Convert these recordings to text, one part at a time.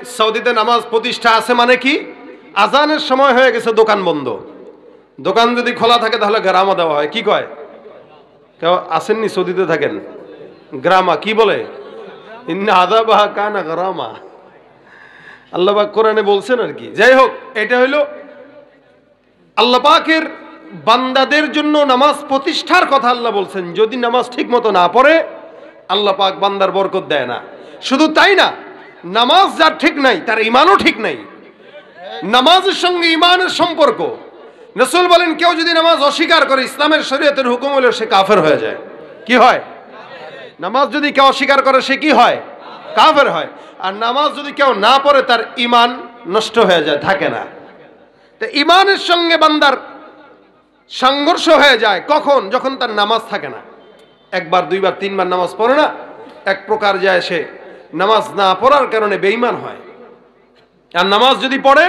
সৌদিতে নামাজ প্রতিষ্ঠা আছে মানে কি? আজানের সময় হয়ে গেছে, দোকান বন্ধ। দোকান যদি খোলা থাকে তাহলে গ্রামা দেওয়া হয়। কি কয়? কেউ আসেননি? সৌদিতে থাকেন? গ্রামা কি বলে? ইন্না আযাবাহা কানা গ্রামা। আল্লাহ পাক কোরআনে বলছেন আর কি। যাই হোক, এটা হইল আল্লাহ পাকের বান্দাদের জন্য নামাজ প্রতিষ্ঠার কথা আল্লাহ বলছেন। যদি নামাজ ঠিক মতো না পড়ে আল্লাহ পাক বান্দার বরকত দেয় না। শুধু তাই না, নামাজ যার ঠিক নাই তার ইমানও ঠিক নাই। নামাজের সঙ্গে ইমানের সম্পর্ক, রাসূল বলেন কেউ যদি নামাজ অস্বীকার করে, ইসলামের শরীয়তের হুকুম হলো সে কাফের হয়ে যায়। কি হয়? নামাজ যদি কেউ অস্বীকার করে সে কি হয়? কাফের হয়। আর নামাজ যদি কেউ না পড়ে তার ইমান নষ্ট হয়ে যায়, থাকে না। তো ইমানের সঙ্গে বান্দার সংঘর্ষ হয়ে যায় কখন? যখন তার নামাজ থাকে না। একবার দুইবার তিনবার নামাজ পড়ে না, এক প্রকার যায় সে নামাজ না পড়ার কারণে বেঈমান হয়। আর নামাজ যদি পড়ে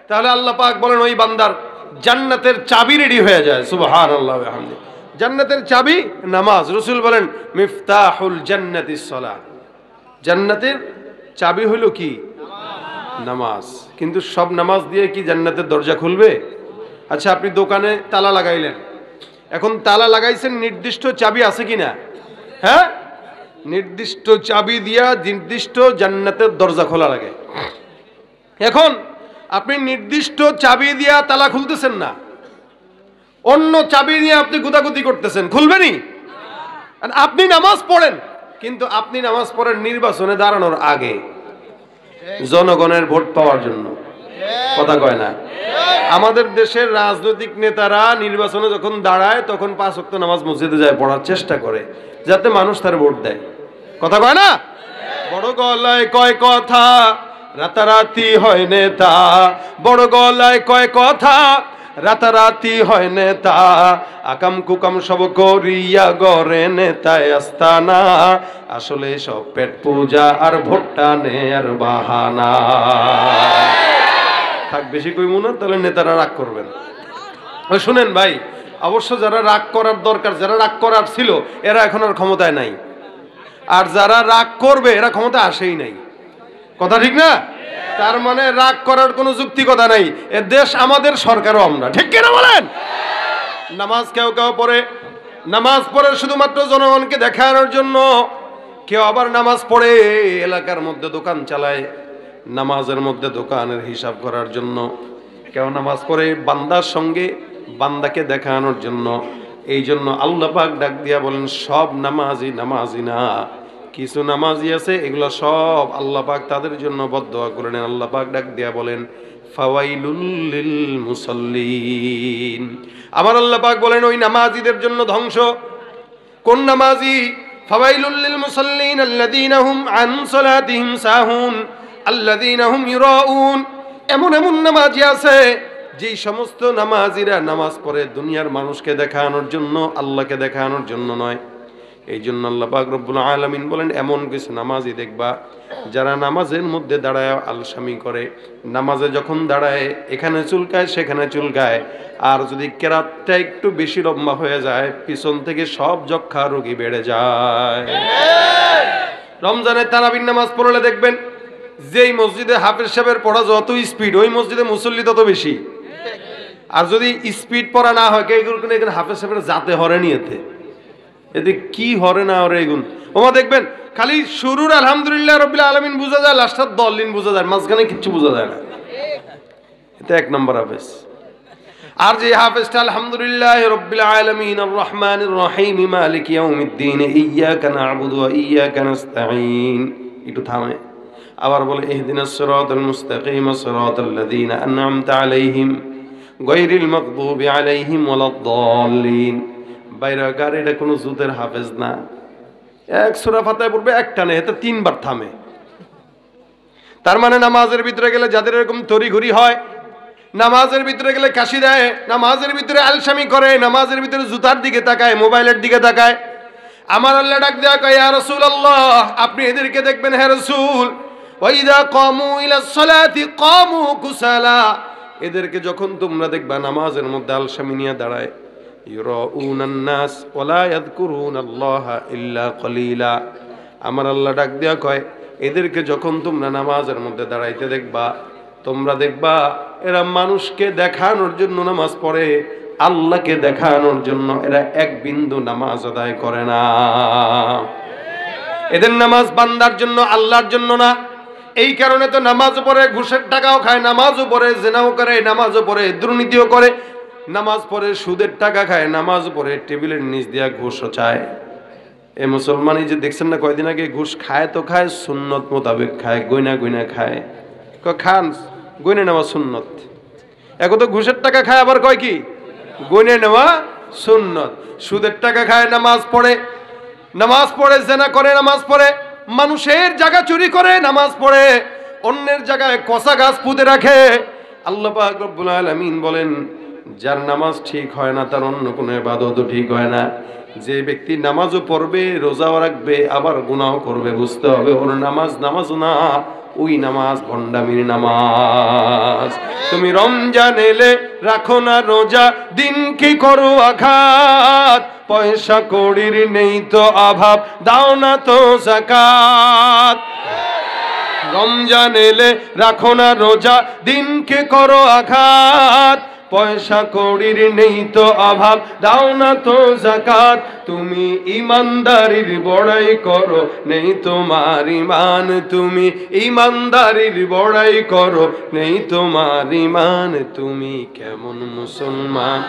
তাহলে আল্লাহ পাক বলেন ওই বান্দার জান্নাতের চাবি রেডি হয়ে যায়। সুবহানাল্লাহ ওয়া বিহামদিহি। জান্নাতের চাবি নামাজ। রাসূল বলেন মিফতাহুল জান্নাতিস সালাহ। জান্নাতের চাবি হলো কি? নামাজ। কিন্তু সব নামাজ দিয়ে কি জান্নাতের দরজা খুলবে? আচ্ছা, আপনি দোকানে তালা লাগাইলেন, এখন তালা লাগাইছেন, নির্দিষ্ট চাবি আছে কিনা? হ্যাঁ, নির্দিষ্ট চাবি দিয়া নির্দিষ্ট জান্নাতের দরজা খোলা লাগে। এখন আপনি নির্দিষ্ট চাবি দিয়া তালা খুলতেছেন না, অন্য চাবি নিয়ে আপনি গুতাগুতি করতেছেন, খুলবেনি? আপনি নামাজ পড়েন, কিন্তু আপনি নামাজ পড়েন নির্বাচনে দাঁড়ানোর আগে, জনগণের ভোট পাওয়ার জন্য। কথা কয় না? আমাদের দেশের রাজনৈতিক নেতারা নির্বাচনে যখন দাঁড়ায় তখন 5 ওয়াক্ত নামাজ মসজিদে যায় পড়ার চেষ্টা করে, যাতে মানুষ তার ভোট দেয়। কথা কয় না? বড় গলায় কয় কথা, রাতারাতি হয় নেতা। বড় গলায় কয় কথা, রাতারাতি হয় নেতা। আকাম কুকাম সব করিয়া গড়ে নেতায় আস্তানা। আসলে সব পেট পূজা আর ভোটটা নেয়ার বাহানা। থাক, বেশি কইমু না, তাহলে নেতারা রাগ করবেন। ওই শুনেন ভাই, অবশ্য যারা রাগ করার দরকার, যারা রাগ করার ছিল এরা এখন আর ক্ষমতায় নাই। আর যারা রাগ করবে এরা ক্ষমতা আসেই নাই। কথা ঠিক না? তার মানে রাগ করার কোনো যুক্তিকতা নাই। এ দেশ আমাদের, সরকারও আমরা। ঠিক কিনা বলেন? নামাজ কেউ কেউ পড়ে, নামাজ পড়ে শুধুমাত্র জনগণকে দেখানোর জন্য। কেউ আবার নামাজ পড়ে এলাকার মধ্যে দোকান চালায়, নামাজের মধ্যে দোকানের হিসাব করার জন্য। কেউ নামাজ পড়ে বান্দার সঙ্গে বান্দাকে দেখানোর জন্য। এই জন্য আল্লাহ পাক ডাক দিয়া বলেন সব নামাজি নামাজি না, কিছু নামাজি আছে এগুলো সব আল্লাহ পাক তাদের জন্য বদদোয়া করে নেন। আল্লাহ পাক ডাক দিয়া বলেন ফাওয়াইলুল লিল মুসাল্লিন। আমার আল্লাহ পাক বলেন ওই নামাজিদের জন্য ধ্বংস। কোন নামাজি? ফাওয়াইলুল লিল মুসাল্লিন আল্লাযীনা হুম আন সালাতিহিম সাহুন আল্লাযীনা হুম ইউরাউন। এমন এমন নামাজি আছে যেই সমস্ত নামাজিরা নামাজ পড়ে দুনিয়ার মানুষকে দেখানোর জন্য, আল্লাহকে দেখানোর জন্য নয়। এই জন্য আল্লাহ পাক রব্বুল আলামিন বলেন এমন কিছু নামাজি দেখবা যারা নামাজের মধ্যে দাঁড়ায় আলসামি করে। নামাজে যখন দাঁড়ায় এখানে চুলকায় সেখানে চুলকায়। আর যদি কেরাতটা একটু বেশি লম্বা হয়ে যায় পিছন থেকে সব যক্ষা রোগী বেড়ে যায়। রমজানে তারাবির নামাজ পড়লে দেখবেন যেই মসজিদে হাফেজ সাহেবের পড়া যত স্পিড, ওই মসজিদে মুসল্লি তত বেশি। আর যদি স্পিড পড়া না হয়, এখানে হাফেজ সাহেবের যাতে হরে নিয়েতে, এতে কি হরে না হরে এগুন ওমা দেখবেন খালি শুরুর আলহামদুলিল্লাহ রাব্বিল আলামিন বোঝা যায়, লাস্টের দলিন বোঝা যায়, মাঝখানে কিচ্ছু বোঝা যায় না। এটা 1 নম্বর হাফেজ। আর যে হাফেজটা আলহামদুলিল্লাহ রাব্বিল আলামিন আর রহমানির রহিম মালিক ইয়াউমিদ্দিন ইয়্যাকা না'বুদু ওয়া ইয়্যাকা নাস্তাঈন, একটু থামে আবার বলে ইহদিনাস সিরাতাল মুস্তাকিম সিরাতাল্লাযীনা আন'আমতা আলাইহিম গায়রিল মাগদুবি আলাইহিম ওয়ালাদ-দাল্লিন। বাইরাকার এটা কোনো জুতের হাফেজ না। এক সূরা ফাতিহা পড়বে একটানে, এতে 3 বার থামে। তার মানে নামাজের ভিতরে গেলে যাদের এরকম তড়িঘড়ি হয়, নামাজের ভিতরে গেলে কাশি দেয়, নামাজের ভিতরে আলসামি করে, নামাজের ভিতরে জুতার দিকে তাকায়, মোবাইলের দিকে তাকায়, আমার আল্লাহ ডাক দেয়া কয় ইয়া রাসূলুল্লাহ আপনি এদেরকে দেখবেন হে রাসূল, ওয়া ইযা কামু ইলাস সালাতি কামু কুসালা। এদেরকে যখন তোমরা দেখবা নামাজের মধ্যে আলসামি নিয়ে দাঁড়ায়, ইউরাউনান নাস ওয়া লা ইয়াযকুরুনাল্লাহা ইল্লা কলিলা। আমার আল্লাহ ডাক দেয়া কয় এদেরকে যখন তোমরা নামাজের মধ্যে দাঁড়াইতে দেখবা, তোমরা দেখবা এরা মানুষকে দেখানোর জন্য নামাজ পড়ে, আল্লাহকে দেখানোর জন্য এরা এক বিন্দু নামাজ আদায় করে না। এদের নামাজ বান্দার জন্য, আল্লাহর জন্য না। এই কারণে তো নামাজ পড়ে ঘুষের টাকাও খায়, নামাজও পড়ে জিনাও করে, নামাজও পড়ে দুর্নীতিও করে, নামাজ পড়ে সুদের টাকা খায়, নামাজ পড়ে টেবিলের নিচ দিয়া ঘুষও চায়। এই মুসলমানই যে দেখছেন না কয়দিন আগে, ঘুষ খায় তো খায়, সুন্নত মোতাবেক খায়, গয়না গয়না খায়। খান গয়না নেওয়া সুন্নত, এখন তো ঘুষের টাকা খায়, আবার কয় কি গয়না নেওয়া সুন্নত। সুদের টাকা খায়, নামাজ পড়ে, নামাজ পড়ে জেনা করে, নামাজ পড়ে মানুষের জায়গা চুরি করে, নামাজ পড়ে অন্যের জায়গায় কসা গাছ পুঁতে রাখে। আল্লাহ পাক রব্বুল আলামিন বলেন, যার নামাজ ঠিক হয় না তার অন্য কোনো ইবাদতও ঠিক হয় না। যে ব্যক্তি নামাজও পড়বে, রোজাও রাখবে, আবার গুনাহ করবে, বুঝতে হবে ওর নামাজ নামাজও না, ওই নামাজ ভণ্ডামির নামাজ। তুমি রমজান এলে রাখো না রোজা, দিন কি করো আঘাত, পয়সা কড়ির নেই তো অভাব, দাও না তো যাকাত। রমজান এলে রাখো না রোজা, দিনকে করো আঘাত, পয়সা কড়ির নেই তো অভাব, দাও না তো যাকাত। তুমি ইমানদারির বড়াই করো, নেই তোমার ইমান, তুমি ইমানদারির বড়াই করো, নেই তোমার ইমান। তুমি কেমন মুসলমান,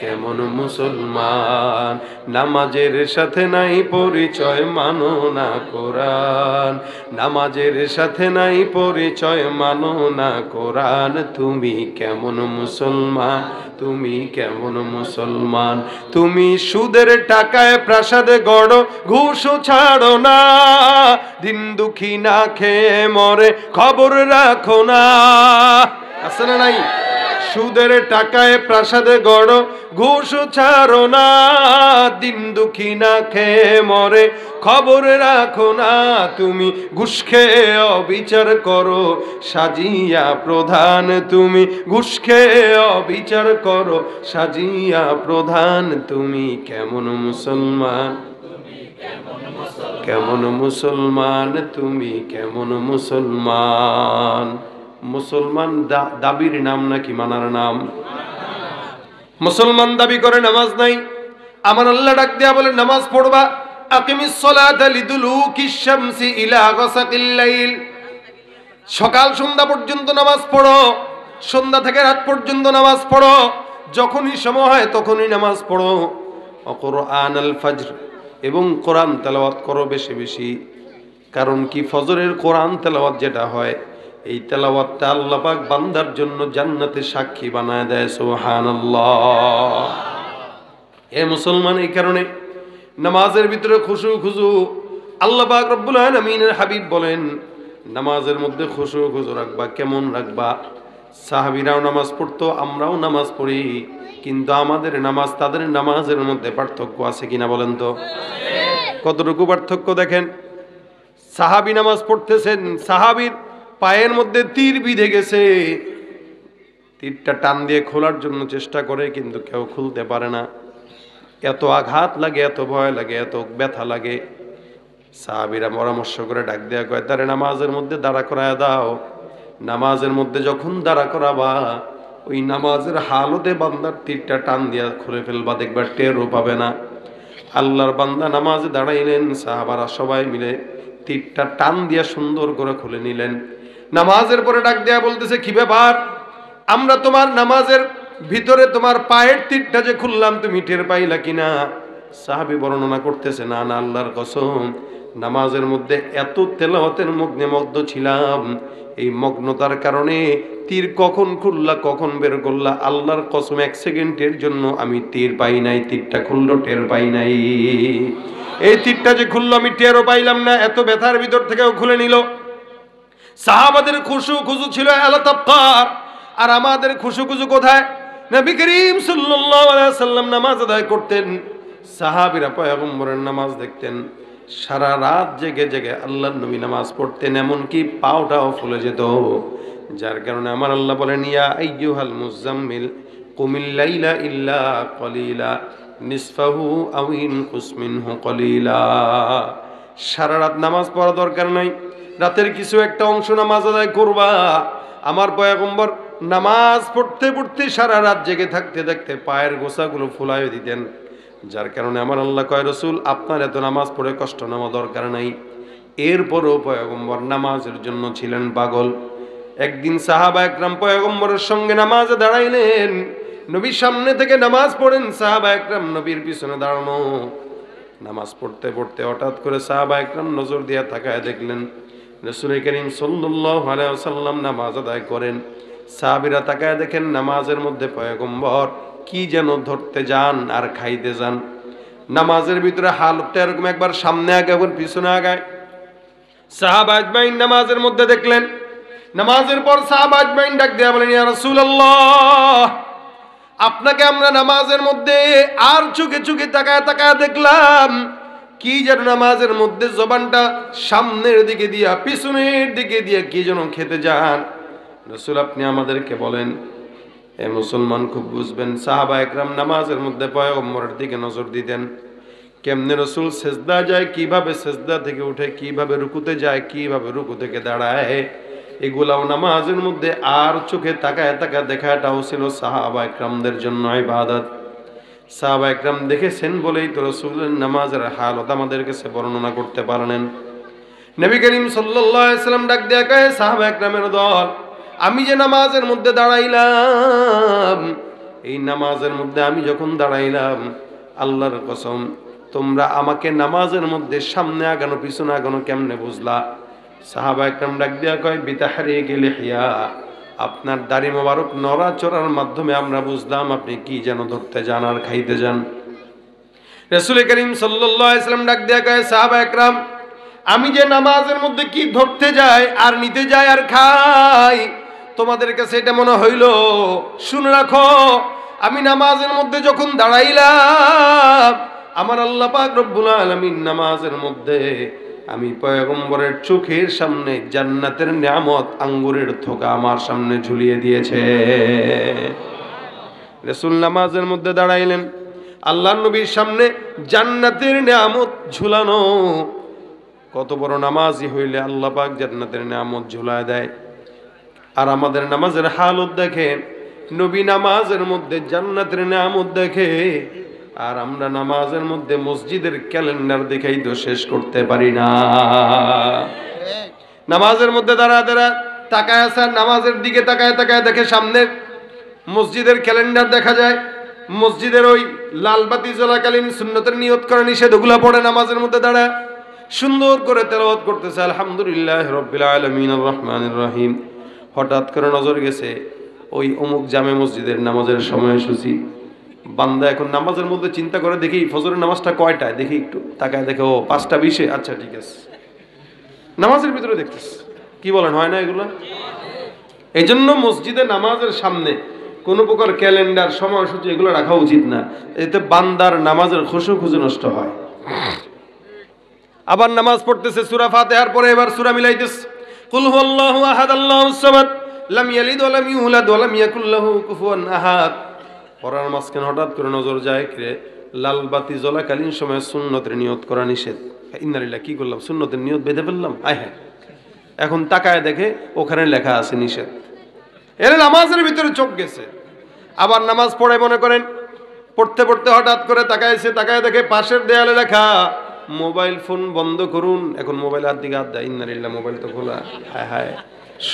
কেমন মুসলমান, নামাজের সাথে নাই পরিচয়, মানো না কোরআন, নামাজের সাথে নাই পরিচয়, মানো না কোরআন। তুমি কেমন মুসলমান, তুমি কেমন মুসলমান। তুমি সুদের টাকায় প্রাসাদ গড়ো, ঘুষও ছাড়ো না, দিন দুঃখী না খেয়ে মরে, খবর রাখো না। আছে না নাই? সুদের টাকায় প্রাসাদে গড়ো, ঘুষ ছাড়ো না, দিন দুঃখী না খেয়ে মরে, খবর রাখো না। তুমি ঘুষ খেয়ে অবিচার করো, সাজিয়া প্রধান, তুমি ঘুষ খেয়ে অবিচার করো, সাজিয়া প্রধান। তুমি কেমন মুসলমান, কেমন মুসলমান, তুমি কেমন মুসলমান। মুসলমান দাবির নাম নাকি মানার নাম? মুসলমান দাবি করে নামাজ নাই, আমার আল্লাহ ডাক দেয়া বলে নামাজ পড়বা। আকিমিস সালাতা লিদুলুকিশ শামসি ইলা গাসাকিল লাইল, সকাল সন্ধ্যা পর্যন্ত নামাজ পড়ো, সন্ধ্যা থেকে রাত পর্যন্ত নামাজ পড়ো, যখনই সময় হয় তখনই নামাজ পড়ো। কুরআনুল ফজর, এবং কোরআন তেলাওয়াত করো বেশি বেশি। কারণ কি, ফজরের কোরআন তেলাওয়াত যেটা হয়, এই তেলাওয়াতটা আল্লাহ পাক বান্দার জন্য জান্নাতে সাক্ষী বানায় দেয়। সুবহানাল্লাহ। এ মুসলমান, এই কারণে নামাজের ভিতরে খুশু খুজু, আল্লাহ পাক রব্বুল আলামিনের হাবিব বলেন নামাজের মধ্যে খুশু খুজু রাখবা। কেমন রাখবা? সাহাবীরাও নামাজ পড়তো, আমরাও নামাজ পড়ি, কিন্তু আমাদের নামাজ তাদের নামাজের মধ্যে পার্থক্য আছে কিনা বলেন তো? কতটুকু পার্থক্য দেখেন। সাহাবী নামাজ পড়তেছেন, সাহাবীর পায়ের মধ্যে তীর বিঁধে গেছে, তীরটা টান দিয়ে খোলার জন্য চেষ্টা করে, কিন্তু কেউ খুলতে পারে না। এত আঘাত লাগে, এত ভয় লাগে, এত ব্যথা লাগে। সাহাবীরা পরামর্শ করে ডাক দেয়া কয়, তারে নামাজের মধ্যে দাঁড়া করায় দাও। নামাজের মধ্যে যখন দাঁড়া করাবা, ওই নামাজের হালতে বান্দার তীরটা টান দিয়া খুলে ফেলবা, দেখবা টেরও পাবে না। আল্লাহর বান্দা নামাজে দাঁড়াইলেন, সাহাবারা সবাই মিলে তীরটা টান দিয়া সুন্দর করে খুলে নিলেন। নামাজের পরে ডাক দেয়া বলতেছে, কি ব্যাপার, আমরা তোমার নামাজের ভিতরে তোমার পায়ের তীরটা যে খুললাম, তুমি টের পাইলা কিনা? সাহাবী বর্ণনা করতেছে, না না, আল্লাহর কসম, নামাজের মধ্যে এত তেলাওয়াতের মগ্নে মগ্ন ছিলাম, এই মগ্নতার কারণে তীর কখন খুললা কখন বের করলা, আল্লাহর কসম 1 সেকেন্ডের জন্য আমি তীর পাই নাই, তীরটা খুললো টের পাই নাই। এই তীরটা যে খুললো আমি টেরও পাইলাম না, এত ব্যথার ভিতর থেকেও খুলে নিল। সাহাবাদের খুশু খুজু ছিল আলা তাবকার, আর আমাদের খুশু খুজু কোথায়? নবী করিম সাল্লাল্লাহু আলাইহি ওয়াসাল্লাম নামাজ আদায় করতেন, সাহাবীরা পয়গম্বরের নামাজ দেখতেন, সারা রাত জেগে জেগে আল্লাহর নবী নামাজ পড়তেন, এমনকি পাওটাও ফুলে যেত। যার কারণে আমার আল্লাহ বলেন, ইয়া আইয়ুহাল মুজাম্মিল কুমিল লাইলা ইল্লা কলিলা নিসফাহু আও ইনকুস মিনহু কলিলা। সারা রাত নামাজ পড়া দরকার নাই, রাতের কিছু একটা অংশ নামাজ আদায় করবা। আমার পয়গম্বর নামাজ পড়তে পড়তে সারা রাত জেগে থাকতে থাকতে পায়ের গোছাগুলো ফুলায় দিতেন, যার কারণে আমার আল্লাহ কয়, রসুল আপনার এত নামাজ পড়ে কষ্ট নেওয়া দরকার নাই। এরপরও পয়গম্বর নামাজের জন্য ছিলেন পাগল। একদিন সাহাবা একরাম পয়গম্বরের সঙ্গে নামাজে দাঁড়াইলেন, নবীর সামনে থেকে নামাজ পড়েন, সাহাবা একরাম নবীর পিছনে দাঁড়ানো। নামাজ পড়তে পড়তে হঠাৎ করে সাহাবা একরাম নজর দিয়ে তাকায় দেখলেন রাসূল করিম সাল্লাল্লাহু আলাইহি ওয়াসাল্লাম নামাজ আদায় করেন। সাহাবীরা তাকায় দেখেন নামাজের মধ্যে পয়গম্বর কি যেন ধরতে যান আর খাইতে যান। নামাজের ভিতরে হালতটা এরকম, একবার সামনে আগে একবার পিছনে আগায়। সাহাবা আজমাইন নামাজের মধ্যে দেখলেন। নামাজের পর সাহাবা আজমাইন ডাক দেয়া বলেন, ইয়া রাসূলুল্লাহ, আপনাকে আমরা নামাজের মধ্যে আর চোখে চোখে তাকায় তাকায় দেখলাম, কি যেন নামাজের মধ্যে জবানটা সামনের দিকে দিয়া পিছনের দিকে দিয়ে কি যেন খেতে যান। রাসূল আপনি আমাদেরকে বলেন। এ মুসলমান খুব বুঝবেন, সাহাবা একরাম নামাজের মধ্যে পয়গম্বরের দিকে নজর দিতেন। কেমনে রসুল সেজদা যায়, কিভাবে সেজদা থেকে উঠে, কিভাবে রুকুতে যায়, কিভাবে রুকু থেকে দাঁড়ায়, এগুলাও নামাজের মধ্যে আর চোখে তাকায় তাকায় দেখাটাও ছিল সাহাবা একরামদের জন্য ইবাদত। সাহাবা একরাম দেখেছেন বলেই তো রসুলের নামাজের হালত আমাদের কাছে বর্ণনা করতে পারলেন। নবী করিম সাল্লাল্লাহু আলাইহি ওয়াসাল্লাম ডাক দেয়া কয়, সাহাবা একরামের দল, আমি যে নামাজের মধ্যে দাঁড়াইলাম, এই নামাজের মধ্যে আমি যখন দাঁড়াইলাম, আল্লাহর কসম তোমরা আমাকে নামাজের মধ্যে সামনে আগানো পিছনে আগানো কেমনে বুঝলা? সাহাবা একরাম ডাক দেয়া কয়, বিতাহরিকি লিহিয়া, আপনার দাড়ি মোবারক নড়াচড়ার মাধ্যমে আমরা বুঝলাম আপনি কি যেন ধরতে যান আর খাইতে যান। রাসূল করিম সাল্লাল্লাহু আলাইহি ওয়াসাল্লাম ডাক দেয়া কয়, সাহাবা একরাম, আমি যে নামাজের মধ্যে কি ধরতে যাই আর নিতে যাই আর খাই, তোমাদের কাছে এটা মনে হইল? শুনে রাখো, আমি নামাজের মধ্যে যখন দাঁড়াইলাম, আমার আল্লাহ পাক রব্বুল আলামিন নামাজের মধ্যে আমি পয়গম্বরের চোখের সামনে জান্নাতের নিয়ামত আঙ্গুরের থোকা আমার সামনে ঝুলিয়ে দিয়েছে। রাসূল নামাজের মধ্যে দাঁড়াইলেন, আল্লাহর নবীর সামনে জান্নাতের নিয়ামত ঝুলানো। কত বড় নামাজি হইলে আল্লাহ পাক জান্নাতের নিয়ামত ঝুলায় দেয়। আর আমাদের নামাজের হালত দেখে, নবী নামাজের মধ্যে জান্নাতের নিয়ামত দেখে, আর আমরা নামাজের মধ্যে মসজিদের ক্যালেন্ডার দেখেই তো শেষ করতে পারি না। নামাজের মধ্যে দাঁড়া দাঁড়া তাকায় আছে, নামাজের দিকে তাকায় তাকায় দেখে সামনে মসজিদের ক্যালেন্ডার দেখা যায়। মসজিদের ওই লাল বাতি জ্বলাকালীন সুন্নতের নিয়ত করা নিষেধ, ওগুলা পড়ে নামাজের মধ্যে দাঁড়ায় সুন্দর করে তেলাওয়াত করতেছে, আলহামদুলিল্লাহ রাব্বিল আলামিন আর রহমানির রহিম। হঠাৎ করে নজর গেছে ওই অমুক জামে মসজিদের নামাজের সময়সূচি। বান্দা এখন নামাজের মধ্যে চিন্তা করে, দেখি ফজরের নামাজটা কয়টায়, দেখি একটু তাকায় দেখে, ও 5:20, আচ্ছা ঠিক আছে। নামাজের ভিতরে দেখতেছে, কি বলেন, হয় না এগুলো? এই জন্য মসজিদে নামাজের সামনে কোনো প্রকার ক্যালেন্ডার সময়সূচি এগুলো রাখা উচিত না, এতে বান্দার নামাজের খুশু নষ্ট হয়। আবার নামাজ পড়তেছে, সূরা ফাতিহার পরে এবার সূরা মিলাইতেছে, কুল হুয়াল্লাহু আহাদ আল্লাহুস সামাদ লাম ইয়ালিদ ওয়া লাম ইউলাদ ওয়া লাম ইয়াকুল লাহু কুফুয়ান আহাদ। পড়ার মাঝখানে হঠাৎ করে নজর যায়, কে লাল বাতি জ্বলাকালীন সময় সুন্নতের নিয়ত করা নিষেধ। ইন্নালিল্লাহ, কি করলাম, সুন্নতের নিয়ত বেঁধে ফেললাম, আয় হ্যাঁ। এখন তাকায় দেখে ওখানে লেখা আছে নিষেধ। এর নামাজের ভিতরে চোখ গেছে। আবার নামাজ পড়ে মনে করেন পড়তে পড়তে হঠাৎ করে তাকাইছে, তাকায় দেখে পাশের দেয়ালে লেখা মোবাইল ফোন বন্ধ করুন। এখন মোবাইল হাত দিকে হাত দেয়, ইন্নালিল্লাহ, মোবাইল তো খোলা, হায় হায়।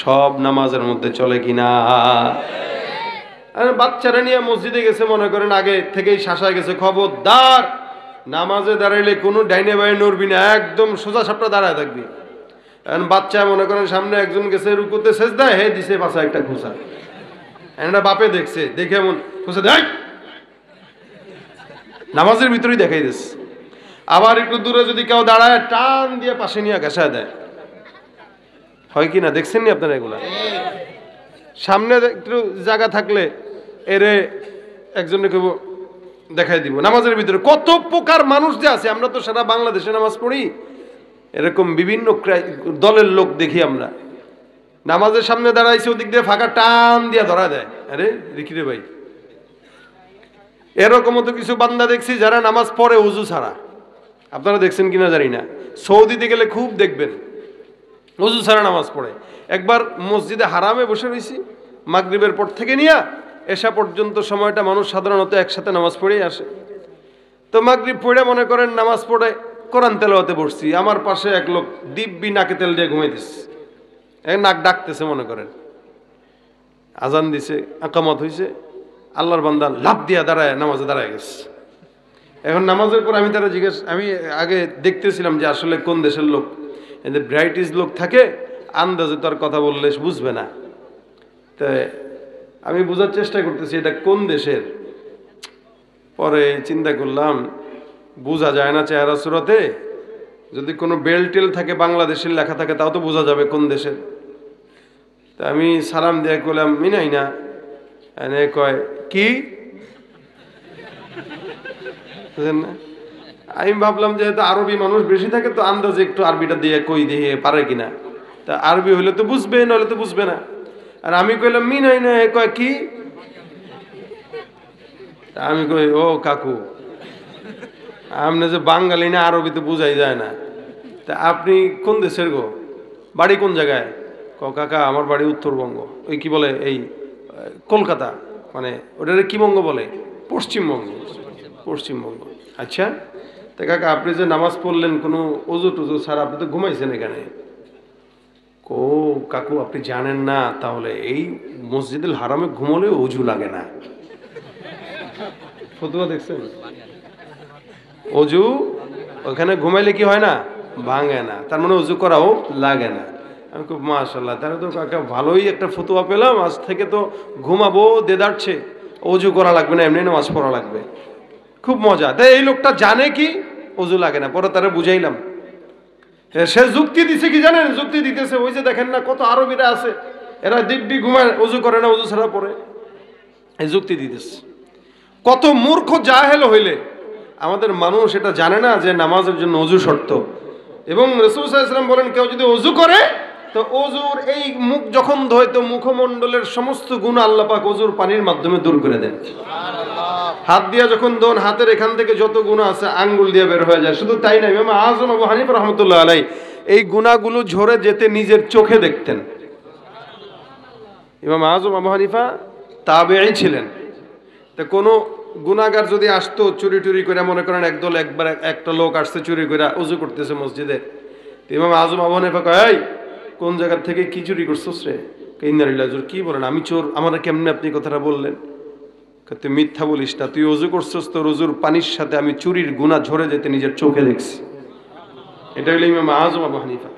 সব নামাজের মধ্যে চলে কিনা? বাচ্চারা নিয়ে মসজিদে গেছে, মনে করেন আগে থেকেই শাসায় গেছে, খবরদার নামাজে দাঁড়াইলে কোনো ডাইনে বাইরে নড়বি না, একদম সোজা সাপটা দাঁড়ায় থাকবি। এখন বাচ্চা মনে করেন সামনে একজন গেছে রুকুতে সেজদায়, হে দিছে পাশা একটা খোঁচা, একটা বাপে দেখছে, দেখে এমন খোঁচা দেয়, নামাজের ভিতরেই দেখাই দিচ্ছে। আবার একটু দূরে যদি কেউ দাঁড়ায়, টান দিয়ে পাশে নিয়ে ঘেঁষায় দেয়, হয় কি না? দেখছেন নি আপনারা এগুলা? সামনে একটু জায়গা থাকলে এরে একজনকে দেখাই দিব। নামাজের ভিতরে কত প্রকার মানুষ যে আছে, আমরা তো সারা বাংলাদেশে নামাজ পড়ি, এরকম বিভিন্ন দলের লোক দেখি আমরা। নামাজের সামনে দাঁড়াইছে, ওদিক দিয়ে ফাঁকা টান দিয়া ধরা দেয়, আরে দেখি রে ভাই। এরকমও তো কিছু বান্দা দেখছি যারা নামাজ পড়ে উজু ছাড়া। আপনারা দেখছেন কিনা জানি না, সৌদিতে গেলে খুব দেখবেন ওযু ছাড়া নামাজ পড়ে। একবার মসজিদে হারামে বসে রয়েছি, মাগরিবের পর থেকে নিয়ে এশা পর্যন্ত সময়টা মানুষ সাধারণত একসাথে নামাজ পড়েই আসে। তো মাগরিব পড়ে মনে করেন নামাজ পড়ে কোরআন তেলাওয়াতে বসছি, আমার পাশে এক লোক দিব্যি নাকে তেল দিয়ে ঘুমাইতেছে, নাক ডাকতেছে, মনে করেন আজান দিছে, আকামত হয়েছে, আল্লাহর বান্দা লাফ দিয়া দাঁড়ায় নামাজে দাঁড়ায় গেছে। এখন নামাজের পর আমি তারা আমি আগে দেখতেছিলাম যে আসলে কোন দেশের লোক, এদের ব্রাইটিশ লোক থাকে, আন্দাজে তার কথা বললে বুঝবে না। তো আমি বোঝার চেষ্টা করতেছি এটা কোন দেশের। পরে চিন্তা করলাম বোঝা যায় না চেহারা সুরতে, যদি কোনো বেল টেল থাকে বাংলাদেশের লেখা থাকে তাও তো বোঝা যাবে কোন দেশের। তা আমি সালাম দিয়ে করলাম মিনাই না, এনে কয় কি, বুঝলেন না? আমি ভাবলাম যেহেতু আরবি মানুষ বেশি থাকে তো আন্দাজে একটু আরবিটা দিয়ে কই দিয়ে পারে কিনা, তা আরবি হলে তো বুঝবে, নাহলে তো বুঝবে না। আর আমি কইলাম মিনাই না, কয় কি, আমি কই ও কাকু আপনি যে বাঙালি না, আরবি তো বুঝাই যায় না, তা আপনি কোন দেশের গো, বাড়ি কোন জায়গায়? কাকা আমার বাড়ি উত্তরবঙ্গ, ওই কি বলে এই কলকাতা, মানে ওটারে কি বঙ্গ বলে? পশ্চিমবঙ্গ। পশ্চিমবঙ্গ, আচ্ছা। তা কাকা আপনি যে নামাজ পড়লেন কোনো ওযু টুজু ছাড়া, আপনি তো ঘুমাইছেন এখানে। ও কাকু আপনি জানেন না, তাহলে এই মসজিদুল হারামে ঘুমলে ওযু লাগে না। ফতুয়া দেখছেন? ওযু ওখানে ঘুমাইলে কি হয় না? ভাঙে না, তার মানে ওযু করাও লাগে না। আমি খুব মাশাআল্লাহ, তাহলে তো কাকা ভালোই একটা ফতুয়া পেলাম, আজ থেকে তো ঘুমাবো দেদারছে, ওযু করা লাগবে না, এমনি নামাজ পড়া লাগবে। খুব মজা। তাই এই লোকটা জানে কি ওযু লাগে না, পরে তারা বুঝাইলাম। সে যুক্তি দিছে কি জানেন? যুক্তি দিতেছে ওই যে দেখেন না কত আরবিরা আছে, এরা দিব্যি ঘুমায়, ওযু করে না, ওযু ছাড়া পড়ে, এই যুক্তি দিতেছে। কত মূর্খ জাহেল হইলে আমাদের মানুষ এটা জানে না যে নামাজের জন্য ওযু শর্ত। এবং রাসূল সাল্লাল্লাহু আলাইহি ওয়াসাল্লাম বলেন কেউ যদি ওযু করে তো ওযুর এই মুখ যখন ধোয় তো মুখমণ্ডলের সমস্ত গুনাহ আল্লাহ পাক ওযুর পানির মাধ্যমে দূর করে দেন। সুবহানাল্লাহ। হাত দিয়া যখন ধোন হাতের এখান থেকে যত গুনাহ আছে আঙ্গুল দিয়ে বের হয়ে যায়। শুধু তাই না, ইমাম আযম আবু হানিফা রাহমাতুল্লাহ আলাইহি এই গুনাহগুলো ঝরে যেতে নিজের চোখে দেখতেন। ইমাম আযম আবু হানিফা তাবেঈ ছিলেন। তো কোনো গুনাহগার যদি আসতো চুরি টুরি করে, মনে করেন একদল একবার একটা লোক আসছে চুরি করে ওযু করতেছে মসজিদে, ইমাম আযম আবু হানিফা কয় এই কোন জায়গা থেকে কি চুরি করছস রে? ইন্নালিল্লাহি হুজুর কি বলেন, আমি চোর, আমারে কেমনে আপনি কথাটা বললেন? তুই মিথ্যা বলিস না, তুই ওযু করছস, তোর ওযুর পানির সাথে আমি চুরির গুনাহ ঝরে যেতে নিজের চোখে দেখছি। এটা হলো ইমাম আযম আবু হানিফা,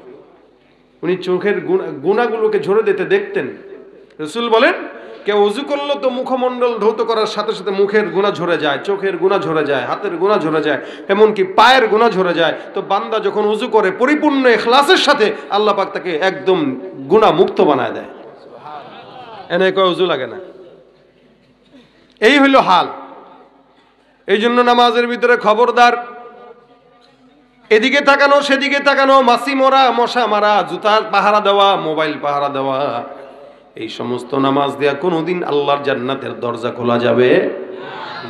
উনি চোখের গুনাহগুলোকে ঝরে যেতে দেখতেন। রাসূল বলেন কেউ ওযু করলো তো মুখমণ্ডল ধৌত করার সাথে সাথে মুখের গুনাহ ঝরে যায়, চোখের গুনাহ ঝরে যায়, হাতের গুনাহ ঝরে যায়, এমনকি পায়ের গুনাহ ঝরে যায়। তো বান্দা যখন ওযু করে পরিপূর্ণ ইখলাসের সাথে আল্লাহ পাক তাকে একদম গুনাহ মুক্ত বানায় দেয়। সুবহানাল্লাহ। এনে কয় ওযু লাগে না, এই হইল হাল। এই জন্য নামাজের ভিতরে খবরদার, এদিকে তাকানো সেদিকে তাকানো, মাছি মরা, মশা মারা, জুতার পাহারা দেওয়া, মোবাইল পাহারা দেওয়া, এই সমস্ত নামাজ দেয়া কোনোদিন আল্লাহর জান্নাতের দরজা খোলা যাবে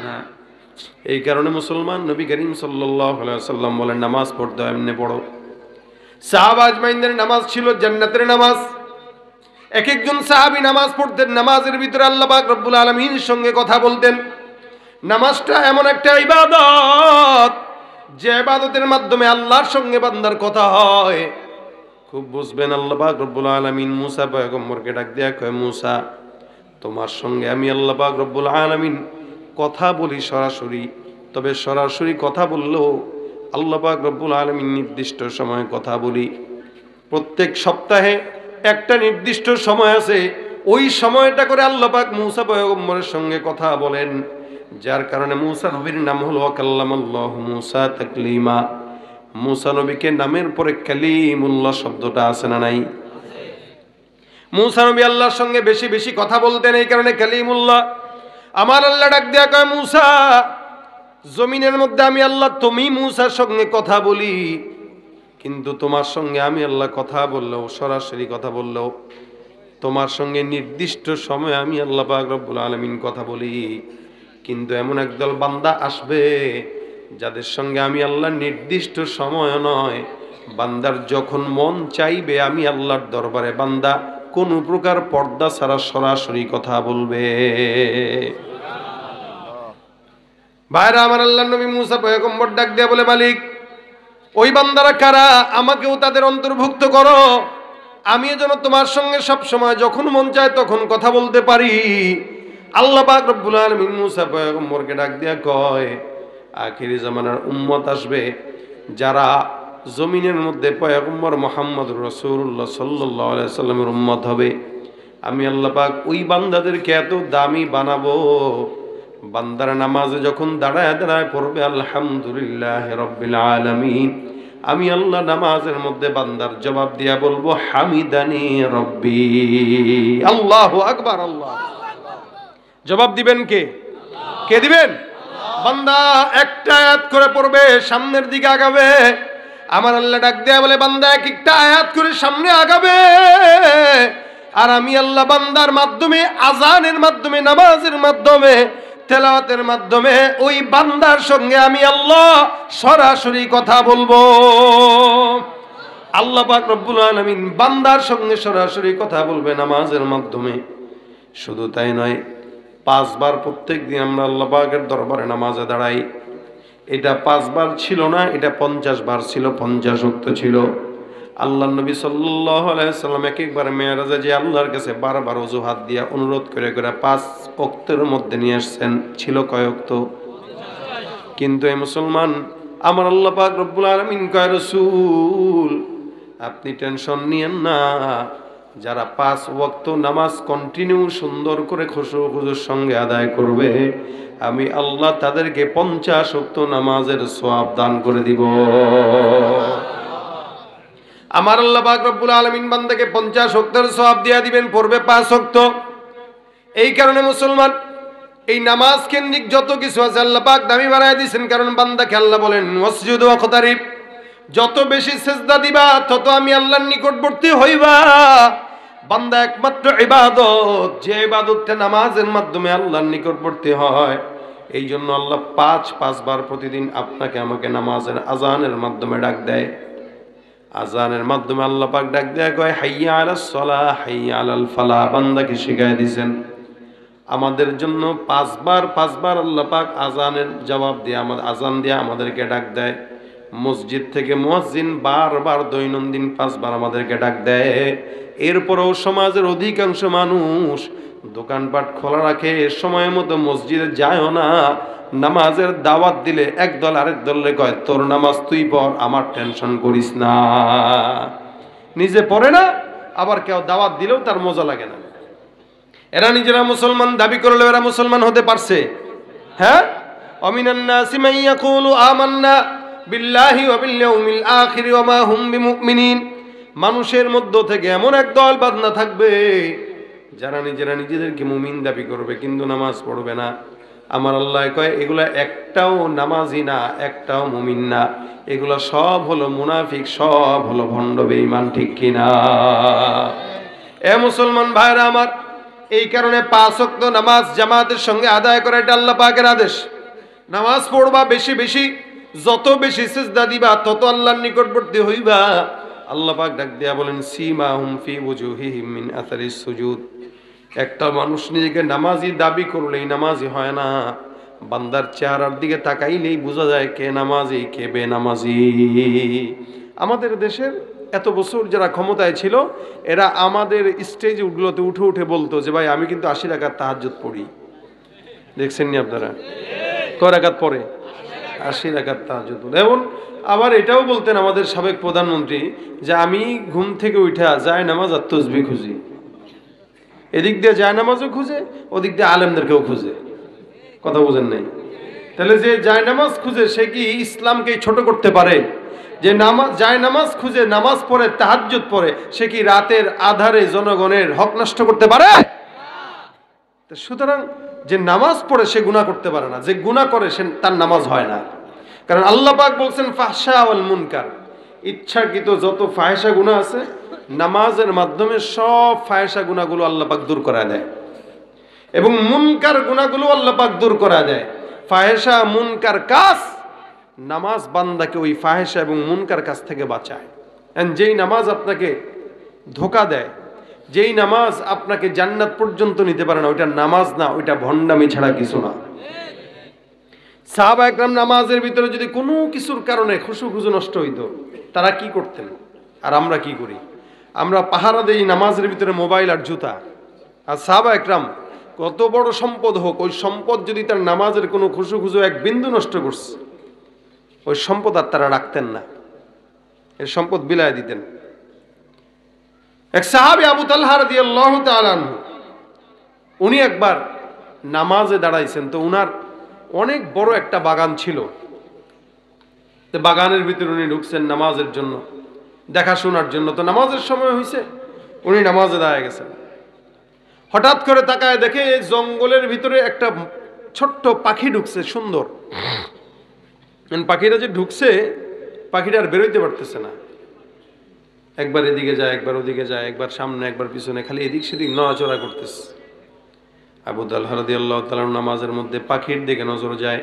না। এই কারণে মুসলমান নবী করিম সাল্লাল্লাহু আলাইহি ওয়াসাল্লাম বলেন নামাজ পড়তে এমনি পড়ো। সাহাবা আজমাইনদের নামাজ ছিল জান্নাতের নামাজ। এক একজন সাহাবী নামাজ পড়তেন, নামাজের ভিতরে আল্লাহ পাক রব্বুল আলামিনের সঙ্গে কথা বলতেন। নামাজটা এমন একটা ইবাদত যে ইবাদতের মাধ্যমে আল্লাহর সঙ্গে বান্দার কথা হয়। খুব বুঝবেন, আল্লাহ পাক রব্বুল আলামিন মুসা পয়গম্বরকে ডাক দেয়া কয় মুসা তোমার সঙ্গে আমি আল্লাহ পাক রব্বুল আলামিন কথা বলি সরাসরি, তবে সরাসরি কথা বললেও আল্লাহ পাক রব্বুল আলামিন নির্দিষ্ট সময়ে কথা বলি। প্রত্যেক সপ্তাহে একটা নির্দিষ্ট সময় আছে, ওই সময়টা করে আল্লাহ পাক মুসা পয়গম্বরের সঙ্গে কথা বলেন, যার কারণে মুসা নবীর নাম হলো কাল্লামাল্লাহু মুসা তাকলিমা। মুসা নবীকে নামের পরে কালিমুল্লাহ শব্দটা আছে না নাই? মুসা নবী আল্লাহর সঙ্গে বেশি বেশি কথা বলতেন, এই কারণে কালিমুল্লাহ। আমার আল্লাহ ডাক দেয়া কয় মুসা জমিনের মধ্যে আমি আল্লাহ তুমি মুসার সঙ্গে কথা বলি, কিন্তু তোমার সঙ্গে আমি আল্লাহ কথা বললেও, সরাসরি কথা বললেও, তোমার সঙ্গে নির্দিষ্ট সময় আমি আল্লাহ পাক রব্বুল আলামিন কথা বলি। কিন্তু এমন একদল বান্দা আসবে যাদের সঙ্গে আমি আল্লাহ নির্দিষ্ট সময় নয় বান্দার যখন মন চাইবে আমি আল্লাহর দরবারে বান্দা কোন প্রকার পর্দা ছাড়া সরাসরি কথা বলবে। ভাইরা আমার, আল্লাহর নবী মুসা পয়গম্বর ডাক দিয়ে বলে, মালিক ওই বান্দারা কারা, আমাকেও তাদের অন্তর্ভুক্ত করো, আমি যেন তোমার সঙ্গে সব সময় যখন মন চায় তখন কথা বলতে পারি। আল্লাহ পাক রব্বুল আলামিন মুসা পয়গম্বরকে ডাক দিয়া কয়, আখিরি জামানার উম্মত আসবে যারা জমিনের মধ্যে পয়গম্বর মুহাম্মদুর রাসূলুল্লাহ সাল্লাল্লাহু আলাইহি সাল্লামের উম্মত হবে, আমি আল্লাহ পাক ওই বান্দাদেরকে এত দামি বানাবো, বান্দার নামাজে যখন দাঁড়ায় দাঁড়ায় পড়বে আলহামদুলিল্লাহি রাব্বিল আলামিন, আমি আল্লাহ নামাজের মধ্যে বান্দার জবাব দিয়া বলবো হামিদানি রব্বি। আল্লাহু আকবার। আল্লাহ জবাব দিবেন কে? কে দিবেন? বান্দা একটা আয়াত করে পড়বে, সামনের দিকে আগাবে। আমার আল্লাহ ডাক দেয়া বলে, বান্দা এক একটা আয়াত করে সামনে আগাবে, আর আমি আল্লাহ বান্দার মাধ্যমে, আজানের মাধ্যমে, নামাজের মাধ্যমে, তেলাওয়াতের মাধ্যমে ওই বান্দার সঙ্গে আমি আল্লাহ সরাসরি কথা বলবো। আল্লাহ পাক রব্বুল আলামিন বান্দার সঙ্গে সরাসরি কথা বলবে নামাজের মাধ্যমে। শুধু তাই নয়, 5 বার প্রত্যেক দিন আমরা আল্লাহ পাকের দরবারে নামাজে দাঁড়াই। এটা 5 বার ছিল না, এটা 50 বার ছিল, 50 ওয়াক্ত ছিল। আল্লাহ নবী সাল্লাল্লাহু আলাইহি সাল্লাম একবার মেরাজে যে আল্লাহর কাছে বারবার ওযুহাত দিয়া অনুরোধ করে করে 5 ওয়াক্তের মধ্যে নিয়ে আসছেন। ছিল কয় ওয়াক্ত? কিন্তু এই মুসলমান, আমার আল্লাহ পাক রব্বুল আলামিন কয়, রাসূল আপনি টেনশন নিয়েন না, যারা 5 ওয়াক্ত নামাজ কন্টিনিউ সুন্দর করে খুশু খুজুর সঙ্গে আদায় করবে, আমি আল্লাহ তাদেরকে 50 ওয়াক্ত নামাজের সওয়াব দান করে দিব। আমার আল্লাহ পাক রব্বুল আলামিন বান্দাকে 50 ওয়াক্তের সওয়াব দিয়া দিবেন, পড়বে 5 ওয়াক্ত। এই কারণে মুসলমান, এই নামাজ কেন্দ্রিক যত কিছু আছে আল্লাহ পাক দামি বানায় দিয়েছেন, কারণ বান্দাকে আল্লাহ বলেন ওয়াসজুদু ওয়াকতারিব, যত বেশি সিজদা দিবা তত আমি আল্লাহর নিকটবর্তী হইবা। বান্দা একমাত্র ইবাদত, যে ইবাদতটা নামাজের মাধ্যমে আল্লাহর নিকটবর্তী হয়, এই জন্য আল্লাহ 5 বার প্রতিদিন আপনাকে আমাকে নামাজের আজানের মাধ্যমে ডাক দেয়। আজানের মাধ্যমে আল্লাহ পাক ডাক দেয়, কয় হাইয়া আলাস সালাহ হাইয়া আলাল ফালাহ। বান্দাকে শিখায় দিয়েছেন আমাদের জন্য 5 বার আল্লাহ পাক আজানের জবাব দিয়ে, আমাদের আজান দিয়ে আমাদেরকে ডাক দেয়। মসজিদ থেকে মুয়াজ্জিন বারবার দৈনন্দিন 5 বার আমাদেরকে ডাক দেয়। এরপরেও সমাজের অধিকাংশ মানুষ দোকানপাট খোলা রাখে, সময় মতো মসজিদে যায়ও না। নামাজের দাওয়াত দিলে একদল আরেক দলে কয় তোর নামাজ তুই পড়, আমার টেনশন করিস না। নিজে পড়ে না, আবার কেউ দাওয়াত দিলেও তার মজা লাগে না। এরা নিজেরা মুসলমান দাবি করলেও এরা মুসলমান হতে পারছে? হ্যাঁ, অমিনান নাসি মান ইয়াকুলু আমান্না বিল্লাহি ওয়া বিল ইয়াউমিল আখির ওয়া মা হুম বিমুমিনিন। মানুষের মধ্য থেকে এমন এক দল বাদনা থাকবে যারা নিজেরা নিজেদেরকে মুমিন দাবি করবে কিন্তু নামাজ পড়বে না। আমার আল্লাহ কয় এগুলা একটাও নামাজি না, একটাও মুমিন না, এগুলা সব হলো মুনাফিক, সব হলো ভণ্ড বেঈমান। ঠিক কিনা? এ মুসলমান ভাইরা আমার, এই কারণে 5 ওয়াক্ত নামাজ জামাতের সঙ্গে আদায় করা এটা আল্লাহ পাকের আদেশ। নামাজ পড়বা বেশি বেশি, যত বেশি সিজদা দিবা তত আল্লাহর নিকটবর্তী হইবা। আল্লাহ পাক ডাক দিয়া বলেন সীমাহুম ফি ওয়াজুহিহিম মিন আসারিস সুজুদ। একটা মানুষ নিজেকে নামাজি দাবি করলেই নামাজি হয় না, বান্দার চেহারার দিকে তাকাইলেই বোঝা যায় কে নামাজি কে বেনামাজি। আমাদের দেশের এত বছর যারা ক্ষমতায় ছিল এরা আমাদের স্টেজে উঠগুলোতে উঠে উঠে বলতো যে ভাই আমি কিন্তু 80 রাকাত তাহাজ্জুদ পড়ি। দেখছেন নি আপনারা? কয় রাকাত পড়ে? 80 রাকাত তাহাজ্জুদ পড়ে। এবং আবার এটাও বলতেন আমাদের সাবেক প্রধানমন্ত্রী যে আমি ঘুম থেকে উঠা যায় নামাজ আর তসবিহ খুঁজি। এদিক দিয়ে যায় নামাজও খুঁজে, ওদিক দিয়ে আলেমদেরকেও খুঁজে। কথা বুঝেন নাই? তাহলে যে যায় নামাজ খুঁজে সে কি ইসলামকে ছোট করতে পারে? যে নামাজ যায় নামাজ খুঁজে নামাজ পড়ে তাহাজ্জুদ পড়ে সে কি রাতের আধারে জনগণের হক নষ্ট করতে পারে? সুতরাং যে নামাজ পড়ে সে গুনাহ করতে পারে না, যে গুনাহ করে সে তার নামাজ হয় না। কারণ আল্লাহ পাক বলছেন ফাহশা ওয়াল মুনকার, ইচ্ছাকৃত যত ফাহিশা গুনাহ আছে নামাজের মাধ্যমে সব ফাহিশা গুনাহগুলো আল্লাহ পাক দূর করে দেয়, এবং মুনকার গুনাহগুলো আল্লাহ পাক দূর করে দেয়। ফাহিশা মুনকার কাজ, নামাজ বান্দাকে ওই ফাহিশা এবং মুনকার কাজ থেকে বাঁচায়। যেই নামাজ আপনাকে ধোঁকা দেয়, যেই নামাজ আপনাকে জান্নাত পর্যন্ত নিতে পারে না, ওইটা নামাজ না, ওইটা ভণ্ডামি ছাড়া কিছু না। সাহাবা একরাম নামাজের ভিতরে যদি কোনো কিছুর কারণে খুশু খুশু নষ্ট হইতো, তারা কি করতেন আর আমরা কি করি? আমরা পাহারা দেই নামাজের ভিতরে মোবাইল আর জুতা। আর সাহাবা একরাম কত বড় সম্পদ হোক, ওই সম্পদ যদি তার নামাজের কোনো খুশু খুশু এক বিন্দু নষ্ট করছে, ওই সম্পদ আর তারা রাখতেন না, এই সম্পদ বিলায় দিতেন। এক সাহাবী আবু তালহা রাদিয়াল্লাহু তাআলা আনহু, উনি একবার নামাজে দাঁড়াইছেন, তো উনার অনেক বড় একটা বাগান ছিল। তো বাগানের ভিতরে উনি ঢুকছেন নামাজের জন্য, দেখাশোনার জন্য। তো নামাজের সময় হয়েছে, উনি নামাজে দাঁড়ায় গেছেন। হঠাৎ করে তাকায় দেখে জঙ্গলের ভিতরে একটা ছোট্ট পাখি ঢুকছে, সুন্দর। পাখিটা যে ঢুকছে, পাখিটা আর বেরোইতে পারতেছে না। একবার এদিকে যায়, একবার ওদিকে যায়, একবার সামনে একবার পিছনে, খালি এদিক সেদিক নড়াচড়া করতেছে। আবু তালহা রাদিয়াল্লাহু তাআলা নামাজের মধ্যে পাখির দিকে নজর যায়,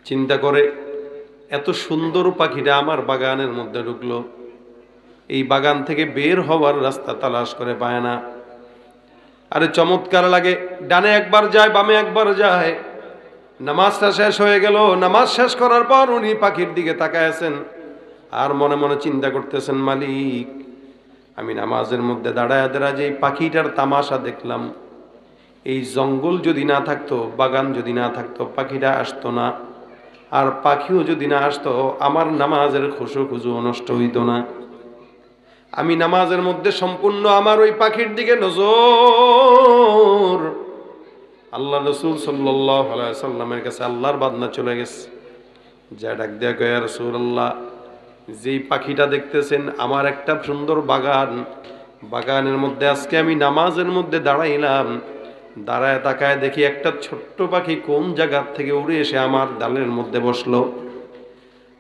চিন্তা করে এত সুন্দর পাখিটা আমার বাগানের মধ্যে ঢুকলো, এই বাগান থেকে বের হওয়ার রাস্তা তালাশ করে পায় না। আরে চমৎকার লাগে, ডানে একবার যায়, বামে একবার যায়। নামাজটা শেষ হয়ে গেল। নামাজ শেষ করার পর উনি পাখির দিকে তাকায় আছেন আর মনে মনে চিন্তা করতেছেন, মালিক, আমি নামাজের মধ্যে দাঁড়ায় দাঁড়ায় যে এই পাখিটার তামাশা দেখলাম, এই জঙ্গল যদি না থাকতো, বাগান যদি না থাকতো, পাখিটা আসতো না। আর পাখিও যদি না আসতো, আমার নামাজের খুশু খুশু নষ্ট হইতো না। আমি নামাজের মধ্যে সম্পূর্ণ আমার ওই পাখির দিকে নজর। আল্লাহ রাসূল সাল্লাল্লাহু আলাইহি সাল্লামের কাছে আল্লাহর বান্দা চলে গেছে, যা ডাক দেয়া কয়, ইয়া রাসূলুল্লাহ, যেই পাখিটা দেখতেছেন আমার একটা সুন্দর বাগান, বাগানের মধ্যে আজকে আমি নামাজের মধ্যে দাঁড়াইলাম, দাঁড়ায় তাকায় দেখি একটা ছোট্ট পাখি কোন জায়গা থেকে উড়ে এসে আমার ডালের মধ্যে বসলো।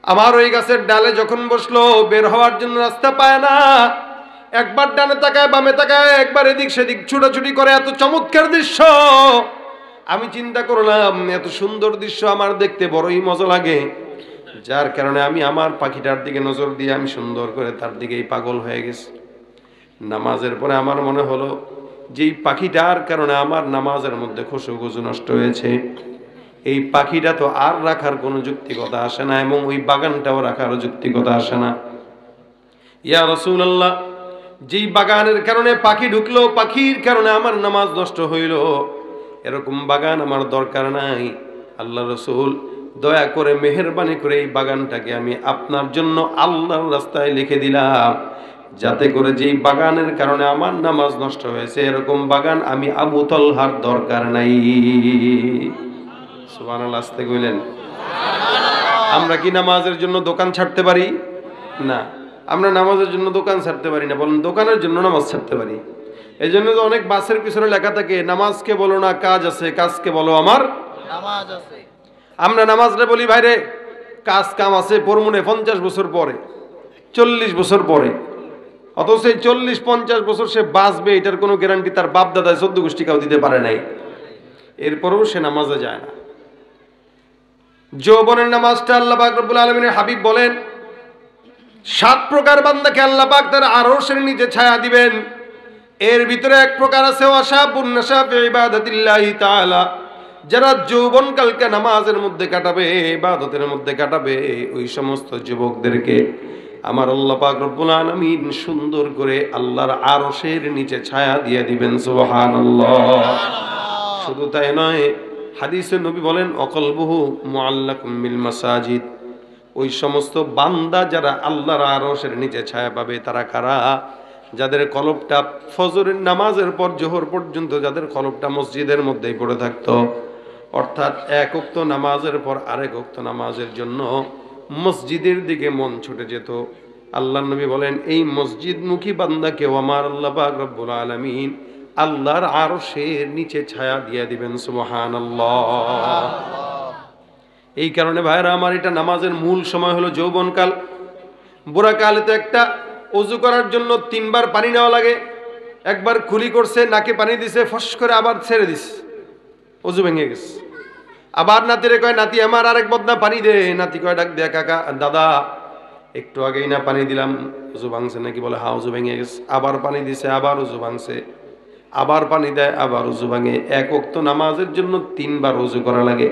আমার ওই গাছের ডালে যখন বসলো, বের হওয়ার জন্য রাস্তা পায় না। একবার ডানে তাকায়, বামে তাকায়, একবার এদিক সেদিক ছুটাছুটি করে। এত চমৎকার দৃশ্য, আমি চিন্তা করলাম এত সুন্দর দৃশ্য আমার দেখতে বড়ই মজা লাগে, যার কারণে আমি আমার পাখিটার দিকে নজর দিয়ে আমি সুন্দর করে তার দিকেই পাগল হয়ে গেছি। নামাজের পরে আমার মনে হলো, যেই পাখিটার কারণে আমার নামাজের মধ্যে খুশু খুশু নষ্ট হয়েছে, এই পাখিটা তো আর রাখার কোনো যুক্তিকতা আসে না, এবং ওই বাগানটাও রাখার যুক্তিকতা আসে না। ইয়া রাসূলুল্লাহ, যেই বাগানের কারণে পাখি ঢুকলো, পাখির কারণে আমার নামাজ নষ্ট হইল, এরকম বাগান আমার দরকার নাই। আল্লাহ রাসূল, দয়া করে মেহেরবানি করে এই বাগানটাকে আমি আপনার জন্য আল্লাহর রাস্তায় লিখে দিলাম, যাতে করে যেই বাগানের কারণে আমার নামাজ নষ্ট হয়েছে, এরকম বাগান আমি আবু তালহার দরকার নাই। সুবহানাল্লাহ, আস্তে কইলেন। আমরা কি নামাজের জন্য দোকান ছাড়তে পারি? না, আমরা নামাজের জন্য দোকান ছাড়তে পারি না, বলেন দোকানের জন্য নামাজ ছাড়তে পারি। এই জন্য তো অনেক বাসের পিছনে লেখা থাকে, নামাজকে বলো না কাজ আছে, কাজকে বলো আমার নামাজ আছে। আমরা নামাজরে বলি, ভাইরে কাজ কাম আছে, পরমুনে 50 বছর পরে, 40 বছর পরে, অথচ এই 40-50 বছর সে বাঁচবে, এটার কোনো গ্যারান্টি তার বাপ দাদায় 14 গোষ্ঠী কাউ দিতে পারে নাই। এরপরেও সে নামাজে যায় না। যৌবনের নামাজটা আল্লাহ পাক রব্বুল আলামিনের হাবিব বলেন, 7 প্রকার বান্দাকে আল্লাহ পাক তার আরশের নিচে ছায়া দিবেন। এর ভিতরে এক প্রকার আছে ওয়াশাবুন নাশা ফি ইবাদাতিল্লাহি তাআলা, যারা যৌবনকালকে নামাজের মধ্যে কাটাবে, ইবাদতের মধ্যে কাটাবে, ওই সমস্ত যুবকদেরকে আমার আল্লাহ পাক রব্বুল আলামিন সুন্দর করে আল্লাহর আরশের নিচে ছায়া দিয়ে দিবেন। সুবহানাল্লাহ। শুধু তাই নয়, হাদিসে নবী বলেন, অকলবুহু মুআল্লাকুম বিল মাসাজিদ, ওই সমস্ত বান্দা যারা আল্লাহর আরশের নিচে ছায়া পাবে, তারা কারা? যাদের কলবটা ফজরের নামাজের পর জোহর পর্যন্ত, যাদের কলবটা মসজিদের মধ্যেই পড়ে থাকতো, অর্থাৎ এক ওয়াক্ত নামাজের পর আরেক ওয়াক্ত নামাজের জন্য মসজিদের দিকে মন ছুটে যেত। আল্লাহর নবী বলেন, এই মসজিদমুখী বান্দাকেও আমার আল্লাহ পাক রব্বুল আলামিন আল্লাহর আরশের নিচে ছায়া দিয়ে দিবেন। সুবহানাল্লাহ। এই কারণে ভাইরা আমার, এটা নামাজের মূল সময় হলো যৌবনকাল। বুড়াকালে তো একটা ওযু করার জন্য 3 বার পানি নেওয়া লাগে। একবার কুলি করছে, নাকে পানি দিছে, ফস করে আবার ছেড়ে দিছে, ওযু ভেঙে গেছে। আবার নাতিরে কয়, নাতি আমার আরেক বদনা পানি দে। নাতি কয় ডাক দেয়া, কাকা দাদা একটু আগেই না পানি দিলাম, উজু ভাঙছে নাকি? বলে হ্যাঁ উজু ভেঙে গেছে। আবার পানি দিছে, আবার উজু ভাঙছে। আবার পানি দেয়, আবার উজু ভাঙে। এক ওয়াক্ত নামাজের জন্য 3 বার উজু করা লাগে।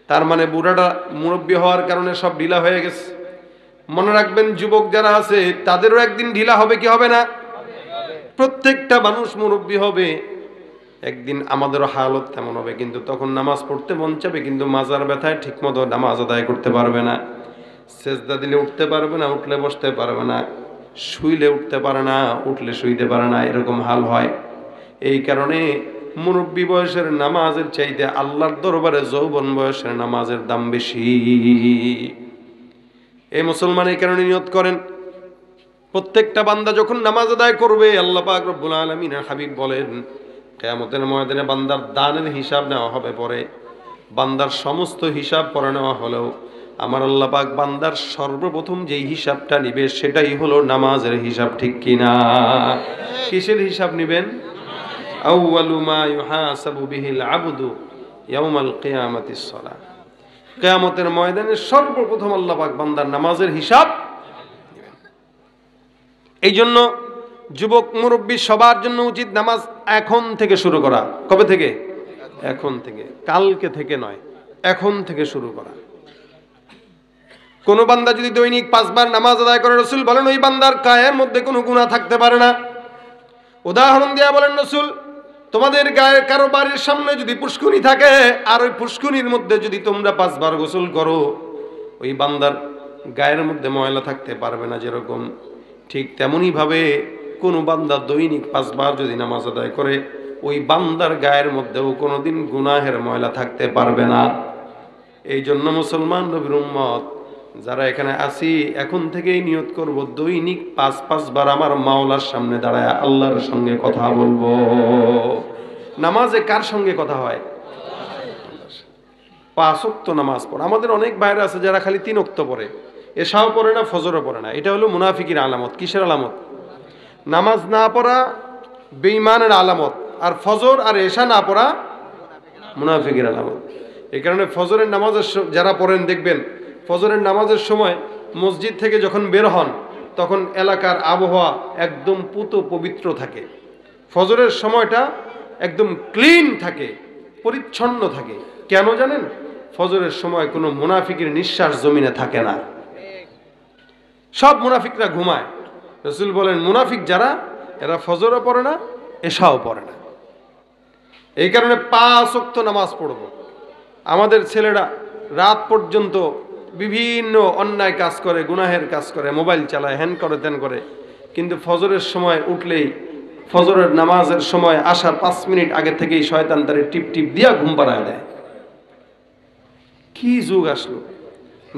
তার মানে বুড়াটা মুরব্বী হওয়ার কারণে সব ঢিলা হয়ে গেছে। মনে রাখবেন, যুবক যারা আছে তাদেরও একদিন ঢিলা হবে কি হবে না? প্রত্যেকটা মানুষ মুরব্বী হবে একদিন, আমাদেরও হালত তেমন হবে। কিন্তু তখন নামাজ পড়তে মন চাবে, কিন্তু মাজার ব্যথায় ঠিক মতো নামাজ আদায় করতে পারবে না। সেজদা দিলে উঠতে পারবে না, উঠলে বসতে পারবে না, শুইলে উঠতে পারে না, উঠলে শুইতে পারে না, এরকম হাল হয়। এই কারণে মুরব্বী বয়সের নামাজের চাইতে আল্লাহর দরবারে যৌবন বয়সের নামাজের দাম বেশি। এই মুসলমান এই কারণে নিয়ত করেন, প্রত্যেকটা বান্দা যখন নামাজ আদায় করবে, আল্লাহ পাক রব্বুল আলামিনের হাবিব বলেন, কিয়ামতের ময়দানে বান্দার দানের হিসাব নেওয়া হবে। পরে বান্দার সমস্ত হিসাব পরে নেওয়া হলেও আমার আল্লাহ পাক বান্দার সর্বপ্রথম যেই হিসাবটা নিবে সেটাই হলো নামাজের হিসাব। ঠিক কিনা? কিসের হিসাব নিবেন? আউয়ালু মা ইউহাসাবু বিহিল আবদু ইয়াউমাল কিয়ামাতিস সালাহ। কিয়ামতের ময়দানে সর্বপ্রথম আল্লাহ পাক বান্দার নামাজের হিসাব নেবেন। এই জন্য যুবক মুরব্বী সবার জন্য উচিত নামাজ এখন থেকে শুরু করা। কবে থেকে? এখন থেকে, কালকে থেকে নয়, এখন থেকে শুরু করা। কোন বান্দা যদি দৈনিক 5 বার নামাজ আদায় করে, রাসূল বলেন ওই বান্দার গায়ের মধ্যে কোনো গুনাহ থাকতে পারে না। উদাহরণ দেয়া বলেন রাসূল, তোমাদের গায়ে কারো বাড়ির সামনে যদি পুষ্কুনি থাকে, আর ওই পুষ্কুনির মধ্যে যদি তোমরা 5 বার গোসল করো, ওই বান্দার গায়ের মধ্যে ময়লা থাকতে পারবে না। যেরকম ঠিক তেমনি ভাবে কোন বান্দা দৈনিক 5 বার যদি নামাজ আদায় করে, ওই বান্দার গায়ের মধ্যেও কোনোদিন গুনাহের ময়লা থাকতে পারবে না। এই জন্য মুসলমান নবীর উম্মত যারা এখানে আছি, এখন থেকেই নিয়ত করব দৈনিক 5 বার আমার মাওলার সামনে দাঁড়ায় আল্লাহর সঙ্গে কথা বলবো। নামাজে কার সঙ্গে কথা হয়? 5 ওয়াক্ত নামাজ পড়ে। আমাদের অনেক ভাইরা আছে যারা খালি 3 ওয়াক্ত পড়ে, এশাও পড়ে না, ফজরও পড়ে না। এটা হলো মুনাফিকের আলামত। কিসের আলামত? নামাজ না পড়া বেঈমানের আলামত, আর ফজর আর এশা না পড়া মুনাফিকের আলামত। এই কারণে ফজরের নামাজের যারা পড়েন দেখবেন, ফজরের নামাজের সময় মসজিদ থেকে যখন বের হন তখন এলাকার আবহাওয়া একদম পুত পবিত্র থাকে। ফজরের সময়টা একদম ক্লিন থাকে, পরিচ্ছন্ন থাকে। কেন জানেন? ফজরের সময় কোনো মুনাফিকের নিঃশ্বাস জমিনে থাকে না, সব মুনাফিকরা ঘুমায়। রাসূল বলেন মুনাফিক যারা, এরা ফজরও পড়ে না, এশাও পড়ে না। এই কারণে 5 ওয়াক্ত নামাজ পড়ব। আমাদের ছেলেরা রাত পর্যন্ত বিভিন্ন অন্যায় কাজ করে, গুনাহের কাজ করে, মোবাইল চালায়, হ্যান করে, ত্যান করে, কিন্তু ফজরের সময় উঠলেই, ফজরের নামাজের সময় আসার 5 মিনিট আগে থেকেই শয়তান তারে টিপ টিপ দিয়া ঘুম পাড়ায় দেয়। কি যুগ আসলো,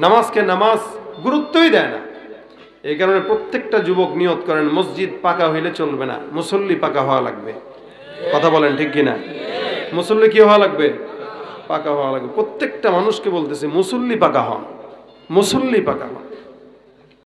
নামাজকে নামাজ গুরুত্বই দেয় না। এই কারণে প্রত্যেকটা যুবক নিয়ত করেন, মসজিদ পাকা হইলে চলবে না, মুসল্লি পাকা হওয়া লাগবে। কথা বলেন ঠিক কিনা? মুসল্লি কি হওয়া লাগবে? পাকা হওয়া লাগবে। প্রত্যেকটা মানুষকে বলতেছে মুসল্লি পাকা হন, মুসল্লি পাকা হন।